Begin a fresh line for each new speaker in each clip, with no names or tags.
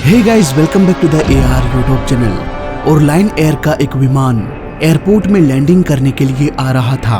Hey guys, welcome back to the AR YouTube channel. और Lion Air का एक विमान एयरपोर्ट में लैंडिंग करने के लिए आ रहा था।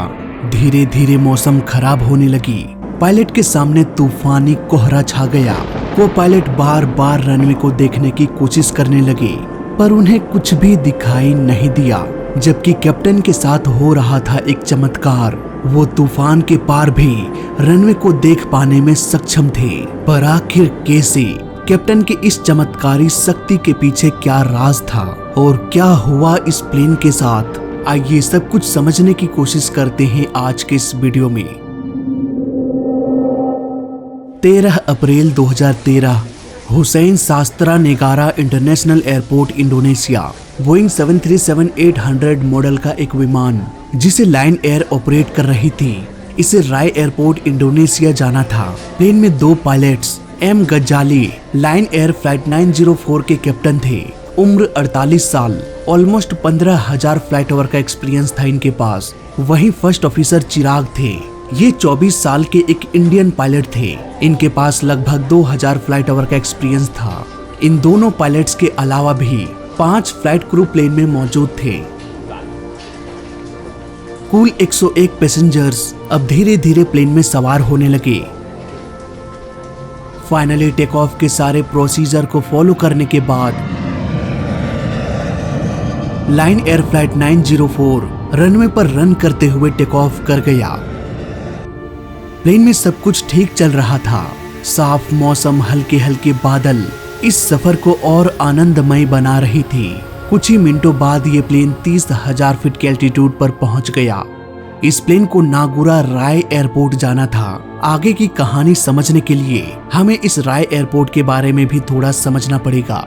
धीरे धीरे मौसम खराब होने लगी। पायलट के सामने तूफानी कोहरा छा गया। वो पायलट बार बार रनवे को देखने की कोशिश करने लगे, पर उन्हें कुछ भी दिखाई नहीं दिया। जबकि कैप्टन के साथ हो रहा था एक चमत्कार। वो तूफान के पार भी रनवे को देख पाने में सक्षम थे। पर आखिर कैसे? कैप्टन के इस चमत्कारी शक्ति के पीछे क्या राज था और क्या हुआ इस प्लेन के साथ? आइए सब कुछ समझने की कोशिश करते हैं आज के इस वीडियो में। 13 अप्रैल 2013 Husein Sastranegara international airport Indonesia. Boeing 737-800 model का एक विमान जिसे लाइन एयर ऑपरेट कर रही थी, इसे राय एयरपोर्ट इंडोनेशिया जाना था। प्लेन में 2 पायलट्स एम गजाली लाइन एयर फ्लाइट 904 के कैप्टन थे। उम्र 48 साल, ऑलमोस्ट 15,000 फ्लाइट ओवर का एक्सपीरियंस था इनके पास। वहीं फर्स्ट ऑफिसर चिराग थे। ये 24 साल के एक इंडियन पायलट थे। इनके पास लगभग 2,000 फ्लाइट ओवर का एक्सपीरियंस था। इन दोनों पायलट्स के अलावा भी 5 फ्लाइट क्रू प्लेन में मौजूद थे। कुल 101 पैसेंजर्स अब धीरे धीरे प्लेन में सवार होने लगे। फाइनली टेक ऑफ के सारे प्रोसीजर को फॉलो करने के बाद लाइन एयर फ्लाइट 904 रनवे पर रन करते हुए टेक ऑफ कर गया। प्लेन में सब कुछ ठीक चल रहा था। साफ मौसम, हल्के हल्के बादल इस सफर को और आनंदमय बना रही थी। कुछ ही मिनटों बाद ये प्लेन 30,000 फीट के एल्टीट्यूड पर पहुंच गया। इस प्लेन को नागुरा राय एयरपोर्ट जाना था। आगे की कहानी समझने के लिए हमें इस राय एयरपोर्ट के बारे में भी थोड़ा समझना पड़ेगा।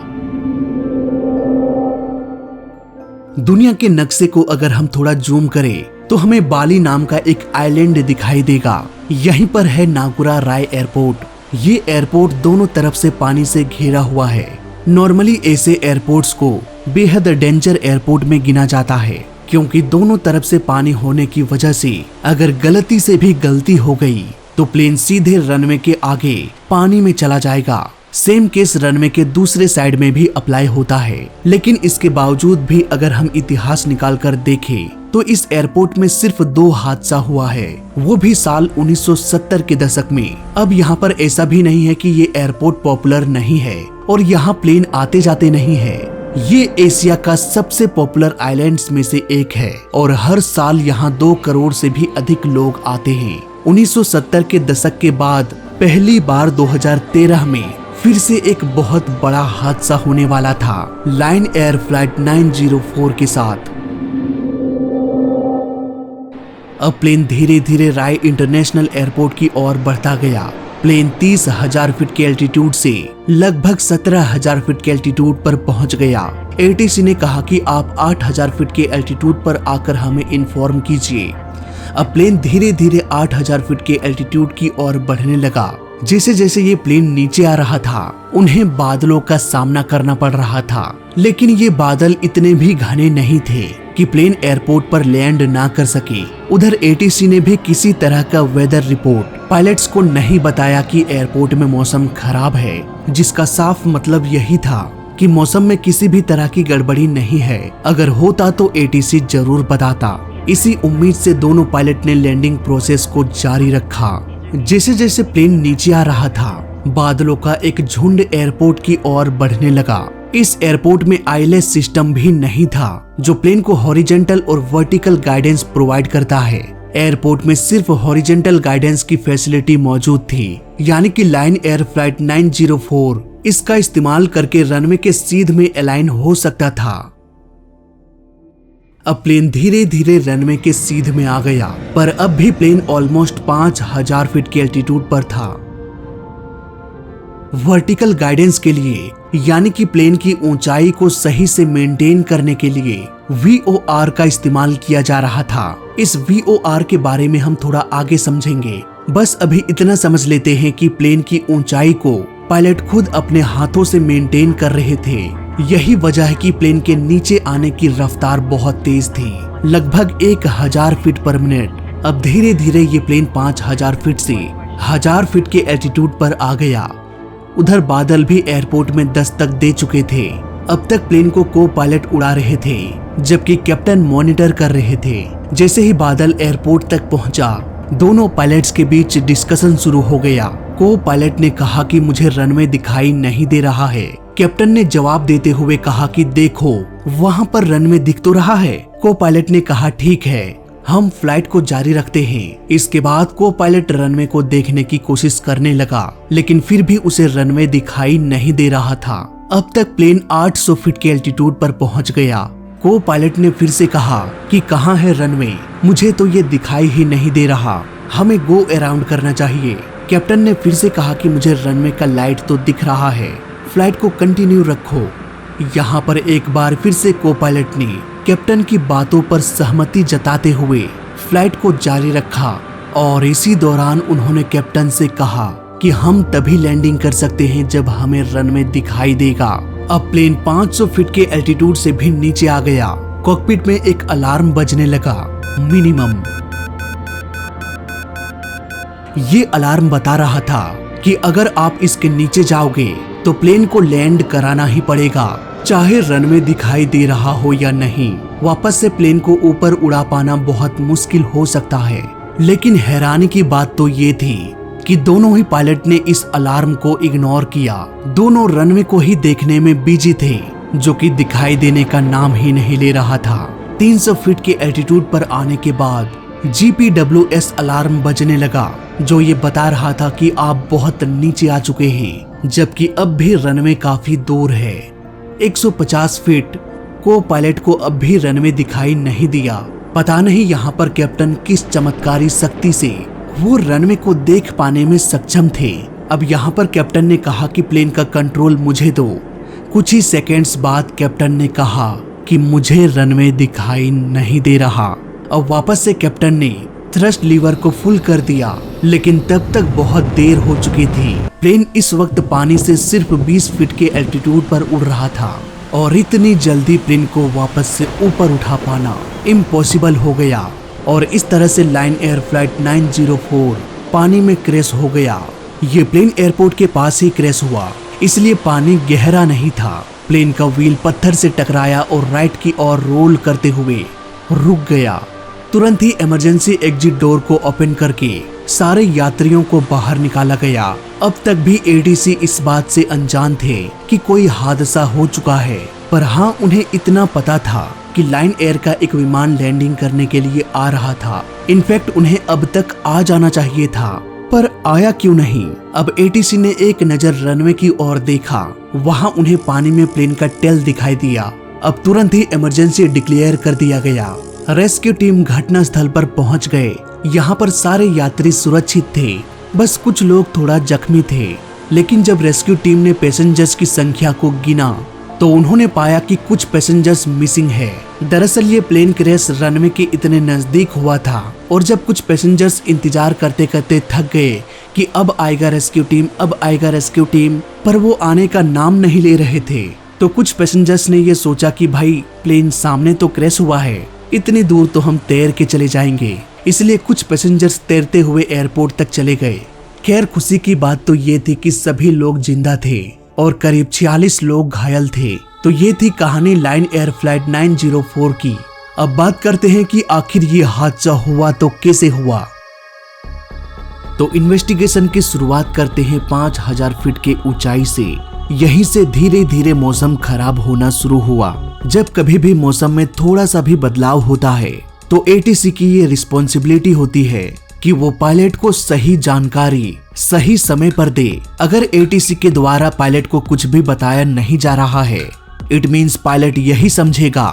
दुनिया के नक्शे को अगर हम थोड़ा जूम करें तो हमें बाली नाम का एक आइलैंड दिखाई देगा। यहीं पर है नागुरा राय एयरपोर्ट। ये एयरपोर्ट दोनों तरफ से पानी से घिरा हुआ है। नॉर्मली ऐसे एयरपोर्ट्स को बेहद डेंजर एयरपोर्ट में गिना जाता है, क्योंकि दोनों तरफ से पानी होने की वजह से अगर गलती से भी गलती हो गई तो प्लेन सीधे रनवे के आगे पानी में चला जाएगा। सेम केस रनवे के दूसरे साइड में भी अप्लाई होता है। लेकिन इसके बावजूद भी अगर हम इतिहास निकाल कर देखें तो इस एयरपोर्ट में सिर्फ 2 हादसा हुआ है, वो भी साल 1970 के दशक में। अब यहाँ पर ऐसा भी नहीं है कि ये एयरपोर्ट पॉपुलर नहीं है और यहाँ प्लेन आते जाते नहीं है। ये एशिया का सबसे पॉपुलर आइलैंड्स में से एक है और हर साल यहाँ 2 करोड़ से भी अधिक लोग आते हैं। 1970 के दशक के बाद पहली बार 2013 में फिर से एक बहुत बड़ा हादसा होने वाला था लाइन एयर फ्लाइट 904 के साथ। अब प्लेन धीरे धीरे राय इंटरनेशनल एयरपोर्ट की ओर बढ़ता गया। प्लेन 30,000 फीट के एल्टीट्यूड से लगभग 17,000 फीट के एल्टीट्यूड पर पहुंच गया। ATC ने कहा कि आप 8,000 फीट के एल्टीट्यूड पर आकर हमें इन्फॉर्म कीजिए। अब प्लेन धीरे धीरे 8,000 फीट के एल्टीट्यूड की ओर बढ़ने लगा। जैसे जैसे ये प्लेन नीचे आ रहा था उन्हें बादलों का सामना करना पड़ रहा था, लेकिन ये बादल इतने भी घने नहीं थे कि प्लेन एयरपोर्ट पर लैंड ना कर सके। उधर ATC ने भी किसी तरह का वेदर रिपोर्ट पायलट्स को नहीं बताया कि एयरपोर्ट में मौसम खराब है, जिसका साफ मतलब यही था कि मौसम में किसी भी तरह की गड़बड़ी नहीं है। अगर होता तो ATC जरूर बताता। इसी उम्मीद से दोनों पायलट ने लैंडिंग प्रोसेस को जारी रखा। जैसे जैसे प्लेन नीचे आ रहा था बादलों का एक झुंड एयरपोर्ट की ओर बढ़ने लगा। इस एयरपोर्ट में ILS सिस्टम भी नहीं था जो प्लेन को हॉरिजॉन्टल और वर्टिकल गाइडेंस प्रोवाइड करता है। एयरपोर्ट में सिर्फ हॉरिजॉन्टल गाइडेंस की फैसिलिटी मौजूद थी, यानी कि लाइन एयर फ्लाइट 904 इसका इस्तेमाल करके रनवे के सीध में अलाइन हो सकता था। अब प्लेन धीरे धीरे रनवे के सीध में आ गया, पर अब भी प्लेन ऑलमोस्ट 5,000 फीट के एल्टीट्यूड पर था। वर्टिकल गाइडेंस के लिए, यानी कि प्लेन की ऊंचाई को सही से मेंटेन करने के लिए VOR का इस्तेमाल किया जा रहा था। इस VOR के बारे में हम थोड़ा आगे समझेंगे। बस अभी इतना समझ लेते हैं कि प्लेन की ऊंचाई को पायलट खुद अपने हाथों से मेंटेन कर रहे थे। यही वजह है कि प्लेन के नीचे आने की रफ्तार बहुत तेज थी, लगभग 1,000 फीट पर मिनट। अब धीरे धीरे ये प्लेन 5,000 फीट से 1,000 फीट के एल्टीट्यूड पर आ गया। उधर बादल भी एयरपोर्ट में दस्तक दे चुके थे। अब तक प्लेन को पायलट उड़ा रहे थे, जबकि कैप्टन मॉनिटर कर रहे थे। जैसे ही बादल एयरपोर्ट तक पहुंचा, दोनों पायलट्स के बीच डिस्कशन शुरू हो गया। को पायलट ने कहा कि मुझे रनवे दिखाई नहीं दे रहा है। कैप्टन ने जवाब देते हुए कहा कि देखो वहाँ पर रनवे दिख तो रहा है। को पायलट ने कहा ठीक है, हम फ्लाइट को जारी रखते हैं। इसके बाद को पायलट रनवे को देखने की कोशिश करने लगा, लेकिन फिर भी उसे रनवे दिखाई नहीं दे रहा था। अब तक प्लेन 800 फीट के एल्टीट्यूड पर पहुंच गया। को पायलट ने फिर से कहा कि कहाँ है रनवे, मुझे तो ये दिखाई ही नहीं दे रहा, हमें गो अराउंड करना चाहिए। कैप्टन ने फिर से कहा कि मुझे रनवे का लाइट तो दिख रहा है, फ्लाइट को कंटिन्यू रखो। यहाँ पर एक बार फिर से को पायलट ने कैप्टन की बातों पर सहमति जताते हुए फ्लाइट को जारी रखा और इसी दौरान उन्होंने कैप्टन से कहा कि हम तभी लैंडिंग कर सकते हैं जब हमें रनवे दिखाई देगा। अब प्लेन 500 फीट के एल्टीट्यूड से भी नीचे आ गया। कॉकपिट में एक अलार्म बजने लगा, मिनिमम। ये अलार्म बता रहा था कि अगर आप इसके नीचे जाओगे तो प्लेन को लैंड कराना ही पड़ेगा, चाहे रनवे दिखाई दे रहा हो या नहीं। वापस से प्लेन को ऊपर उड़ा पाना बहुत मुश्किल हो सकता है। लेकिन हैरानी की बात तो ये थी कि दोनों ही पायलट ने इस अलार्म को इग्नोर किया। दोनों रनवे को ही देखने में बिजी थे, जो कि दिखाई देने का नाम ही नहीं ले रहा था। 300 फीट के एल्टीट्यूड पर आने के बाद GPWS अलार्म बजने लगा, जो ये बता रहा था कि आप बहुत नीचे आ चुके हैं, जबकि अब भी रनवे काफी दूर है। 150 फीट। को पायलट को अब भी रनवे दिखाई नहीं दिया। पता नहीं यहाँ पर कैप्टन किस चमत्कारी शक्ति से वो रनवे को देख पाने में सक्षम थे। अब यहाँ पर कैप्टन ने कहा कि प्लेन का कंट्रोल मुझे दो। कुछ ही सेकेंड्स बाद कैप्टन ने कहा कि मुझे रनवे दिखाई नहीं दे रहा। अब वापस से कैप्टन ने थ्रस्ट लीवर को फुल कर दिया, लेकिन तब तक बहुत देर हो चुकी थी। प्लेन इस वक्त पानी से सिर्फ 20 फीट के एल्टीट्यूड पर उड़ रहा था और इतनी जल्दी प्लेन को वापस से ऊपर उठा पाना इम्पॉसिबल हो गया। और इस तरह से लाइन एयर फ्लाइट 904 पानी में क्रैश हो गया। ये प्लेन एयरपोर्ट के पास ही क्रैश हुआ, इसलिए पानी गहरा नहीं था। प्लेन का व्हील पत्थर से टकराया और राइट की ओर रोल करते हुए रुक गया। तुरंत ही इमरजेंसी एग्जिट डोर को ओपन करके सारे यात्रियों को बाहर निकाला गया। अब तक भी ATC इस बात से अनजान थे कि कोई हादसा हो चुका है, पर हाँ उन्हें इतना पता था कि लाइन एयर का एक विमान लैंडिंग करने के लिए आ रहा था। इनफैक्ट उन्हें अब तक आ जाना चाहिए था, पर आया क्यों नहीं। अब ATC ने एक नजर रनवे की ओर देखा, वहाँ उन्हें पानी में प्लेन का टेल दिखाई दिया। अब तुरंत ही इमरजेंसी डिक्लेयर कर दिया गया। रेस्क्यू टीम घटना स्थल पर पहुंच गए। यहाँ पर सारे यात्री सुरक्षित थे, बस कुछ लोग थोड़ा जख्मी थे। लेकिन जब रेस्क्यू टीम ने पैसेंजर्स की संख्या को गिना तो उन्होंने पाया कि कुछ पैसेंजर्स मिसिंग है। दरअसल ये प्लेन क्रैश रनवे के इतने नजदीक हुआ था और जब कुछ पैसेंजर्स इंतजार करते करते थक गए कि अब आएगा रेस्क्यू टीम, अब आएगा रेस्क्यू टीम, पर वो आने का नाम नहीं ले रहे थे, तो कुछ पैसेंजर्स ने ये सोचा कि भाई प्लेन सामने तो क्रैश हुआ है, इतनी दूर तो हम तैर के चले जाएंगे। इसलिए कुछ पैसेंजर्स तैरते हुए एयरपोर्ट तक चले गए। खैर खुशी की बात तो ये थी कि सभी लोग जिंदा थे और करीब 46 लोग घायल थे। तो ये थी कहानी लाइन एयर फ्लाइट 904 की। अब बात करते हैं कि आखिर ये हादसा हुआ तो कैसे हुआ। तो इन्वेस्टिगेशन की शुरुआत करते हैं 5000 फीट के ऊंचाई से। यहीं से धीरे धीरे मौसम खराब होना शुरू हुआ। जब कभी भी मौसम में थोड़ा सा भी बदलाव होता है तो ATC की ये रिस्पॉन्सिबिलिटी होती है कि वो पायलट को सही जानकारी सही समय पर दे। अगर ATC के द्वारा पायलट को कुछ भी बताया नहीं जा रहा है, इट मीन्स पायलट यही समझेगा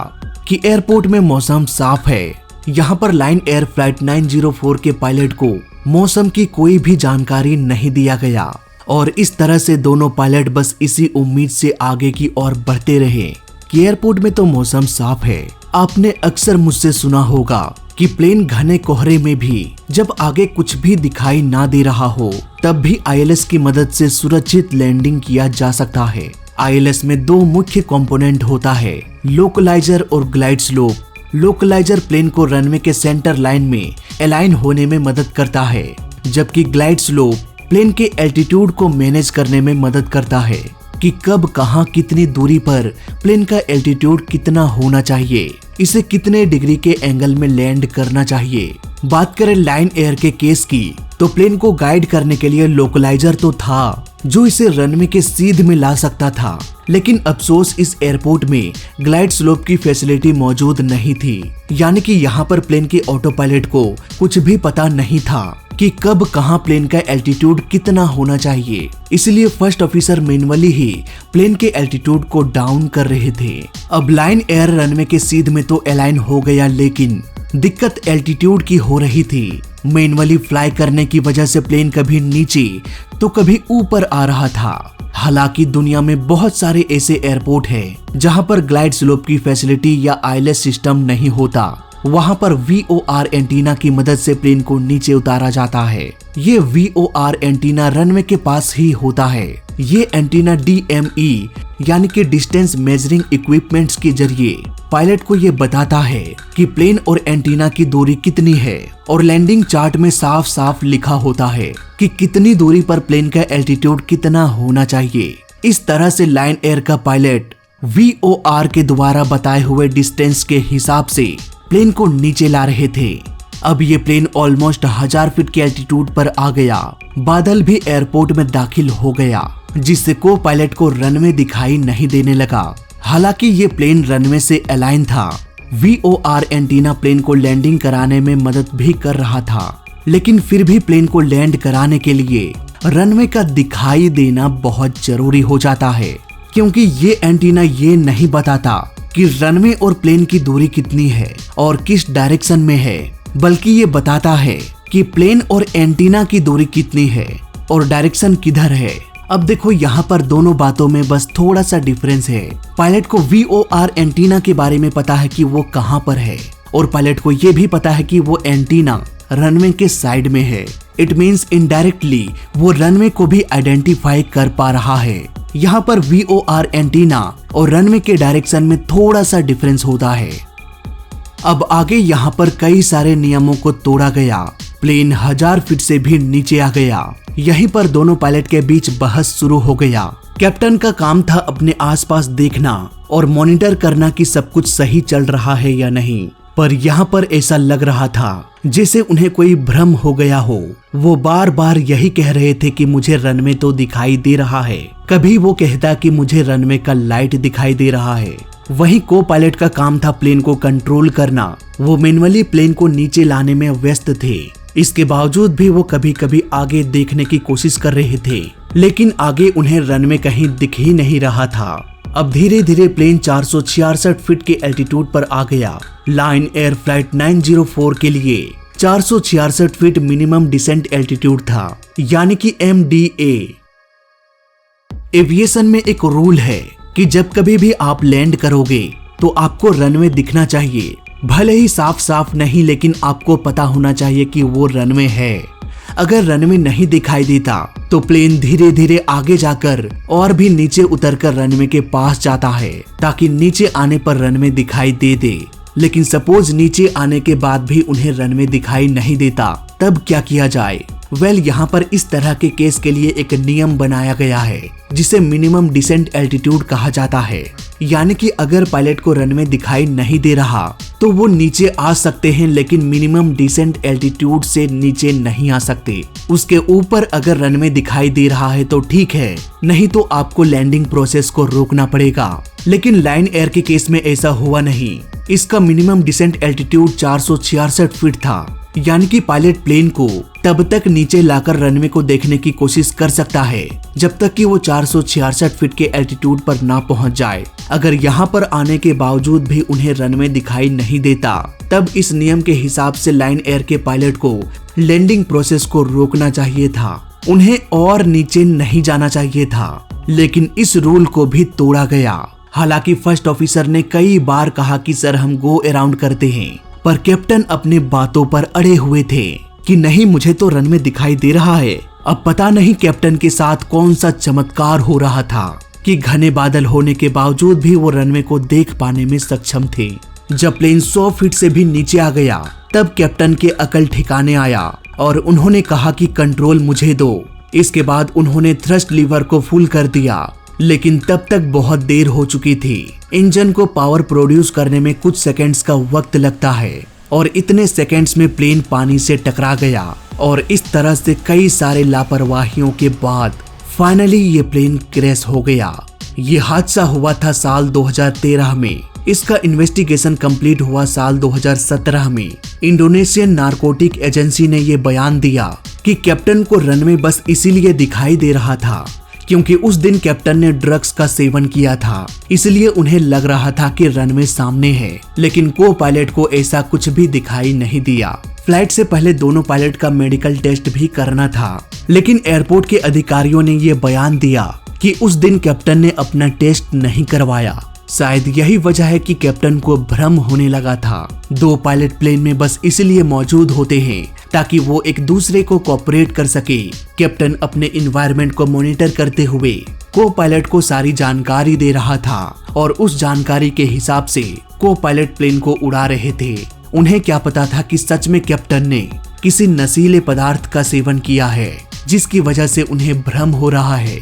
कि एयरपोर्ट में मौसम साफ है। यहाँ पर लाइन एयर फ्लाइट 904 के पायलट को मौसम की कोई भी जानकारी नहीं दिया गया और इस तरह से दोनों पायलट बस इसी उम्मीद से आगे की ओर बढ़ते रहे कि एयरपोर्ट में तो मौसम साफ है। आपने अक्सर मुझसे सुना होगा कि प्लेन घने कोहरे में भी जब आगे कुछ भी दिखाई ना दे रहा हो तब भी ILS की मदद से सुरक्षित लैंडिंग किया जा सकता है। ILS में दो मुख्य कंपोनेंट होता है, लोकलाइजर और ग्लाइड स्लोप। लोकलाइजर प्लेन को रनवे के सेंटर लाइन में अलाइन होने में मदद करता है, जबकि ग्लाइड स्लोप प्लेन के एल्टीट्यूड को मैनेज करने में मदद करता है कि कब कहां कितनी दूरी पर प्लेन का एल्टीट्यूड कितना होना चाहिए, इसे कितने डिग्री के एंगल में लैंड करना चाहिए। बात करें लाइन एयर के केस की, तो प्लेन को गाइड करने के लिए लोकलाइजर तो था जो इसे रनवे के सीध में ला सकता था, लेकिन अफसोस इस एयरपोर्ट में ग्लाइड स्लोप की फैसिलिटी मौजूद नहीं थी। यानी कि यहाँ पर प्लेन के ऑटो पायलट को कुछ भी पता नहीं था कि कब कहां प्लेन का एल्टीट्यूड कितना होना चाहिए। इसलिए फर्स्ट ऑफिसर मैन्युअली ही प्लेन के एल्टीट्यूड को डाउन कर रहे थे। अब लाइन एयर रनवे के सीध में तो अलाइन हो गया, लेकिन दिक्कत एल्टीट्यूड की हो रही थी। मैन्युअली फ्लाई करने की वजह से प्लेन कभी नीचे तो कभी ऊपर आ रहा था। हालांकि दुनिया में बहुत सारे ऐसे एयरपोर्ट हैं जहां पर ग्लाइड स्लोप की फैसिलिटी या आईएलएस सिस्टम नहीं होता। वहां पर VOR एंटीना की मदद से प्लेन को नीचे उतारा जाता है। ये VOR एंटीना रनवे के पास ही होता है। ये एंटीना DME यानी कि डिस्टेंस मेजरिंग इक्विपमेंट्स के जरिए पायलट को ये बताता है कि प्लेन और एंटीना की दूरी कितनी है, और लैंडिंग चार्ट में साफ साफ लिखा होता है कि कितनी दूरी पर प्लेन का एल्टीट्यूड कितना होना चाहिए। इस तरह से लाइन एयर का पायलट VOR के द्वारा बताए हुए डिस्टेंस के हिसाब से प्लेन को नीचे ला रहे थे। अब ये प्लेन ऑलमोस्ट 1000 फीट के एल्टीट्यूड पर आ गया। बादल भी एयरपोर्ट में दाखिल हो गया, जिससे को पायलट को रनवे दिखाई नहीं देने लगा। हालांकि ये प्लेन रनवे से अलाइन था। VOR एंटीना प्लेन को लैंडिंग कराने में मदद भी कर रहा था, लेकिन फिर भी प्लेन को लैंड कराने के लिए रनवे का दिखाई देना बहुत जरूरी हो जाता है, क्योंकि ये एंटीना ये नहीं बताता कि रनवे और प्लेन की दूरी कितनी है और किस डायरेक्शन में है, बल्कि ये बताता है कि प्लेन और एंटीना की दूरी कितनी है और डायरेक्शन किधर है। अब देखो यहाँ पर दोनों बातों में बस थोड़ा सा डिफरेंस है। पायलट को VOR एंटीना के बारे में पता है कि वो कहाँ पर है, और पायलट को ये भी पता है कि वो एंटीना रनवे के साइड में है। इट मीन्स इनडायरेक्टली वो रनवे को भी आइडेंटिफाई कर पा रहा है। यहाँ पर VOR एंटीना और रनवे के डायरेक्शन में थोड़ा सा डिफरेंस होता है। अब आगे यहाँ पर कई सारे नियमों को तोड़ा गया। प्लेन 1000 फीट से भी नीचे आ गया। यहीं पर दोनों पायलट के बीच बहस शुरू हो गया। कैप्टन का काम था अपने आसपास देखना और मॉनिटर करना कि सब कुछ सही चल रहा है या नहीं, पर यहाँ पर ऐसा लग रहा था जैसे उन्हें कोई भ्रम हो गया हो। वो बार बार यही कह रहे थे कि मुझे रनवे तो दिखाई दे रहा है, कभी वो कहता कि मुझे रनवे का लाइट दिखाई दे रहा है। वहीं को पायलट का काम था प्लेन को कंट्रोल करना। वो मैन्युअली प्लेन को नीचे लाने में व्यस्त थे। इसके बावजूद भी वो कभी कभी आगे देखने की कोशिश कर रहे थे, लेकिन आगे उन्हें रनवे कहीं दिख ही नहीं रहा था। अब धीरे धीरे प्लेन 466 फीट के एल्टीट्यूड पर आ गया। लाइन एयर फ्लाइट 904 के लिए 466 फीट मिनिमम डिसेंट एल्टीट्यूड था, यानी कि MDA। एविएशन में एक रूल है कि जब कभी भी आप लैंड करोगे तो आपको रनवे दिखना चाहिए, भले ही साफ साफ नहीं, लेकिन आपको पता होना चाहिए कि वो रनवे है। अगर रनवे नहीं दिखाई देता तो प्लेन धीरे धीरे आगे जाकर और भी नीचे उतरकर रनवे के पास जाता है, ताकि नीचे आने पर रनवे दिखाई दे। लेकिन सपोज नीचे आने के बाद भी उन्हें रनवे दिखाई नहीं देता, तब क्या किया जाए? यहाँ पर इस तरह के केस के लिए एक नियम बनाया गया है जिसे मिनिमम डिसेंट एल्टीट्यूड कहा जाता है। यानी कि अगर पायलट को रनवे दिखाई नहीं दे रहा तो वो नीचे आ सकते हैं, लेकिन मिनिमम डिसेंट एल्टीट्यूड से नीचे नहीं आ सकते। उसके ऊपर अगर रनवे दिखाई दे रहा है तो ठीक है, नहीं तो आपको लैंडिंग प्रोसेस को रोकना पड़ेगा। लेकिन लाइन एयर के केस में ऐसा हुआ नहीं। इसका मिनिमम डिसेंट एल्टीट्यूड 466 फीट था, यानी कि पायलट प्लेन को तब तक नीचे लाकर रनवे को देखने की कोशिश कर सकता है जब तक कि वो 466 फीट के एल्टीट्यूड पर ना पहुंच जाए। अगर यहाँ पर आने के बावजूद भी उन्हें रनवे दिखाई नहीं देता, तब इस नियम के हिसाब से लाइन एयर के पायलट को लैंडिंग प्रोसेस को रोकना चाहिए था। उन्हें और नीचे नहीं जाना चाहिए था, लेकिन इस रूल को भी तोड़ा गया। हालांकि फर्स्ट ऑफिसर ने कई बार कहा कि सर हम गो अराउंड करते हैं, पर कैप्टन अपने बातों पर अड़े हुए थे कि नहीं, मुझे तो रनवे दिखाई दे रहा है। अब पता नहीं कैप्टन के साथ कौन सा चमत्कार हो रहा था कि घने बादल होने के बावजूद भी वो रनवे को देख पाने में सक्षम थे। जब प्लेन 100 फीट से भी नीचे आ गया, तब कैप्टन के अकल ठिकाने आया और उन्होंने कहा कि कंट्रोल मुझे दो। इसके बाद उन्होंने थ्रस्ट लीवर को फुल कर दिया, लेकिन तब तक बहुत देर हो चुकी थी। इंजन को पावर प्रोड्यूस करने में कुछ सेकंड्स का वक्त लगता है और इतने सेकंड्स में प्लेन पानी से टकरा गया और इस तरह से कई सारे लापरवाहियों के बाद फाइनली ये प्लेन क्रैश हो गया। ये हादसा हुआ था साल 2013 में। इसका इन्वेस्टिगेशन कंप्लीट हुआ साल 2017 में। इंडोनेशियन नारकोटिक एजेंसी ने ये बयान दिया कि कैप्टन को रनवे बस इसीलिए दिखाई दे रहा था क्योंकि उस दिन कैप्टन ने ड्रग्स का सेवन किया था, इसलिए उन्हें लग रहा था कि रनवे सामने है, लेकिन को पायलट को ऐसा कुछ भी दिखाई नहीं दिया। फ्लाइट से पहले दोनों पायलट का मेडिकल टेस्ट भी करना था, लेकिन एयरपोर्ट के अधिकारियों ने ये बयान दिया कि उस दिन कैप्टन ने अपना टेस्ट नहीं करवाया। शायद यही वजह है कि कैप्टन को भ्रम होने लगा था। दो पायलट प्लेन में बस इसलिए मौजूद होते हैं ताकि वो एक दूसरे को कोऑपरेट कर सके। कैप्टन अपने इन्वायरमेंट को मॉनिटर करते हुए को पायलट को सारी जानकारी दे रहा था और उस जानकारी के हिसाब से को पायलट प्लेन को उड़ा रहे थे। उन्हें क्या पता था कि सच में कैप्टन ने किसी नशीले पदार्थ का सेवन किया है, जिसकी वजह से उन्हें भ्रम हो रहा है।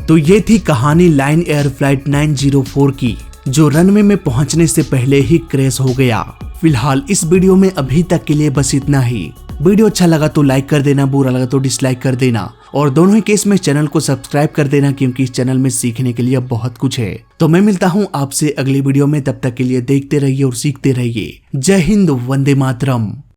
तो ये थी कहानी लायन एयर फ्लाइट 904 की, जो रनवे में पहुंचने से पहले ही क्रैश हो गया। फिलहाल इस वीडियो में अभी तक के लिए बस इतना ही। वीडियो अच्छा लगा तो लाइक कर देना, बुरा लगा तो डिसलाइक कर देना और दोनों ही केस में चैनल को सब्सक्राइब कर देना, क्योंकि इस चैनल में सीखने के लिए बहुत कुछ है। तो मैं मिलता हूँ आपसे अगली वीडियो में, तब तक के लिए देखते रहिए और सीखते रहिए। जय हिंद, वंदे मातरम।